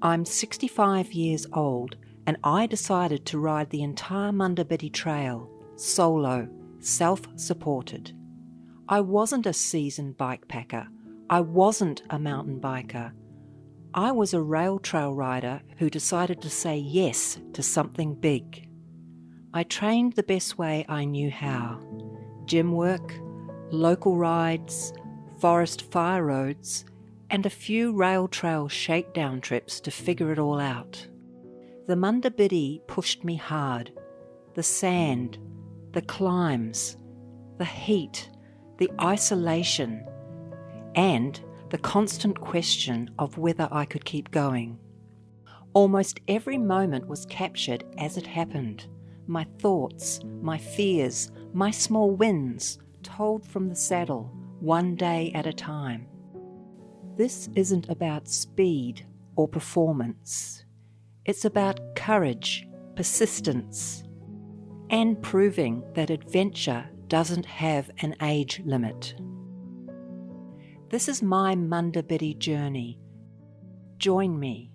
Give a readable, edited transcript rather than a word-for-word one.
I'm 65 years old and I decided to ride the entire Munda Biddi Trail, solo, self-supported. I wasn't a seasoned bikepacker. I wasn't a mountain biker. I was a rail trail rider who decided to say yes to something big. I trained the best way I knew how. Gym work, local rides, forest fire roads, and a few rail trail shakedown trips to figure it all out. The Munda Biddi pushed me hard. The sand, the climbs, the heat, the isolation, and the constant question of whether I could keep going. Almost every moment was captured as it happened. My thoughts, my fears, my small wins, told from the saddle, one day at a time. This isn't about speed or performance. It's about courage, persistence, and proving that adventure doesn't have an age limit. This is my Munda Biddi journey. Join me.